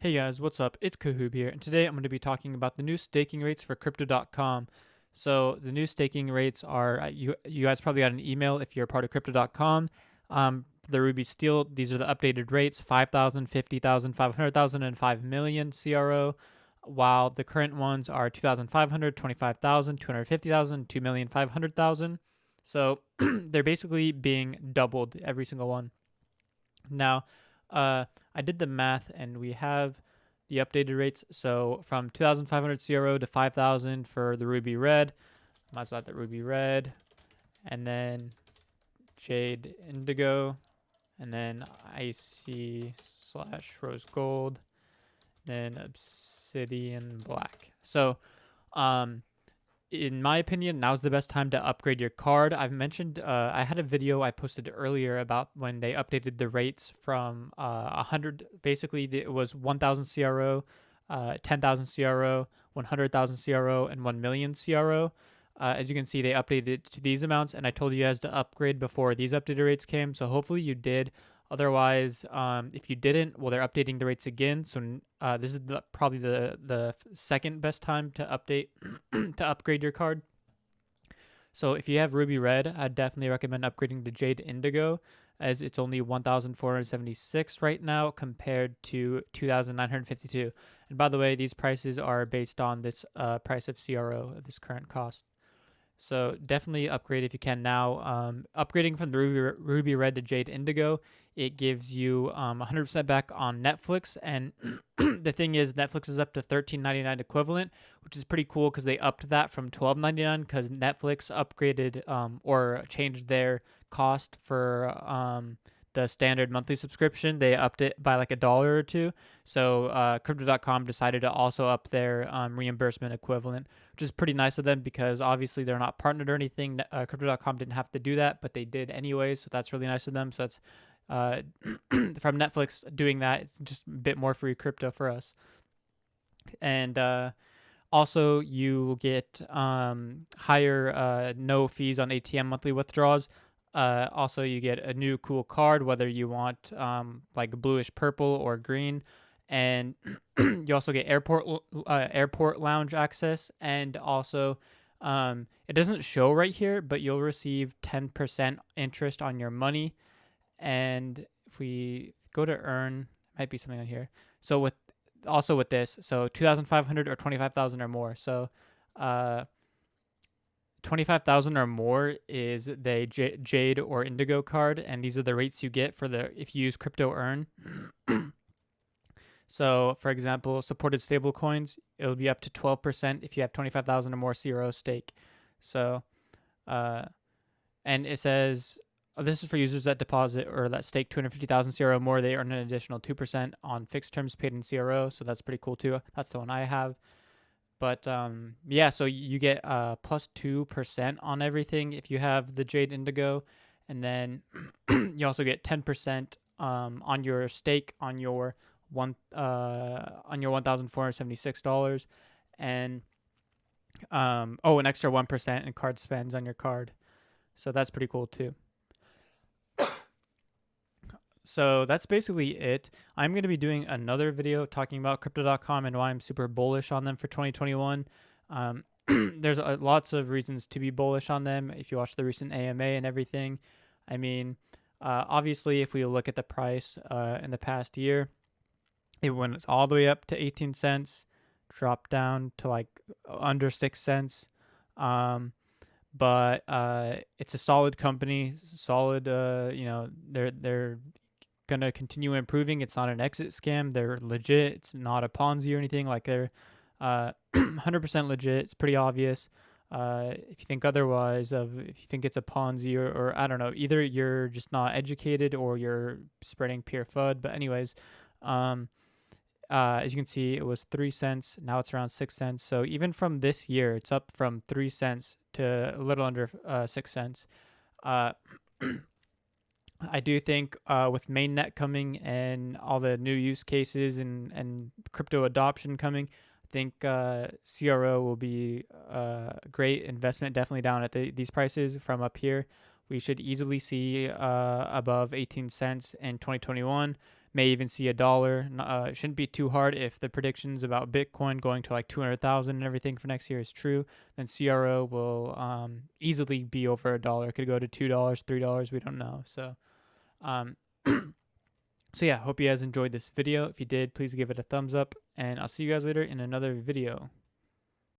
Hey guys, what's up? It's Kahoob here, and today I'm going to be talking about the new staking rates for Crypto.com. So the new staking rates are you guys probably got an email if you're a part of Crypto.com. The Ruby Steel, these are the updated rates: 5,000, 50,000, 500,000, and 5 million CRO. While the current ones are 2,500, 25,000, 250,000, 2,500,000. So they're basically being doubled every single one. Now, I did the math, and we have the updated rates. So from 2,500 CRO to 5,000 for the Ruby Red. Might as well add the Ruby Red, and then Jade Indigo, and then Icy / Rose Gold, then Obsidian Black. So, in my opinion, now's the best time to upgrade your card. I've mentioned, I had a video I posted earlier about when they updated the rates from 100. Basically, it was 1,000 CRO, 10,000 CRO, 100,000 CRO, and 1 million CRO. As you can see, they updated it to these amounts, and I told you guys to upgrade before these updated rates came. So hopefully you did. Otherwise, if you didn't, well, they're updating the rates again. So this is probably the second best time to update to upgrade your card. So if you have Ruby Red, I'd definitely recommend upgrading to Jade Indigo, as it's only 1,476 right now compared to 2,952. And by the way, these prices are based on this price of CRO, this current cost. So definitely upgrade if you can now. Upgrading from the Ruby Red to Jade Indigo, it gives you 100% back on Netflix. And the thing is, Netflix is up to $13.99 equivalent, which is pretty cool because they upped that from $12.99 because Netflix upgraded or changed their cost for the standard monthly subscription. They upped it by like $1 or $2. So Crypto.com decided to also up their reimbursement equivalent, which is pretty nice of them because obviously they're not partnered or anything. Crypto.com didn't have to do that, but they did anyways. So that's really nice of them. So that's from Netflix doing that. It's just a bit more free crypto for us. And also, you will get higher no fees on ATM monthly withdrawals. Also, you get a new cool card, whether you want like bluish purple or green, and you also get airport lounge access, and also it doesn't show right here, but you'll receive 10% interest on your money. And if we go to earn, might be something on here. So with this, so 2,500 or 25,000 or more. So 25,000 or more is the Jade or Indigo card, and these are the rates you get for if you use Crypto Earn. So, for example, supported stablecoins, it'll be up to 12% if you have 25,000 or more CRO stake. So, and it says this is for users that deposit or that stake 250,000 CRO or more. They earn an additional 2% on fixed terms paid in CRO. So that's pretty cool too. That's the one I have. But yeah, so you get plus 2% on everything if you have the Jade Indigo, and then you also get 10% on your stake on your $1,476, and an extra 1% in card spends on your card. So that's pretty cool too. So that's basically it. I'm going to be doing another video talking about Crypto.com and why I'm super bullish on them for 2021. There's lots of reasons to be bullish on them if you watch the recent AMA and everything. I mean, obviously, if we look at the price in the past year, it went all the way up to 18 cents, dropped down to like under 6 cents. But it's a solid company, solid. They're gonna continue improving. It's not an exit scam. They're legit. It's not a Ponzi or anything. Like they're 100% legit. It's pretty obvious. If you think otherwise, if you think it's a Ponzi or I don't know, either you're just not educated or you're spreading pure FUD. But anyways, as you can see, it was 3 cents. Now it's around 6 cents. So even from this year, it's up from 3 cents to a little under 6 cents. I do think with mainnet coming and all the new use cases and crypto adoption coming, I think CRO will be a great investment, definitely down at these prices from up here. We should easily see above 18 cents in 2021. may even see $1. It shouldn't be too hard. If the predictions about Bitcoin going to like 200,000 and everything for next year is true, then CRO will easily be over $1. It could go to $2, $3. We don't know. So, um, so yeah, hope you guys enjoyed this video. If you did, please give it a thumbs up, and I'll see you guys later in another video.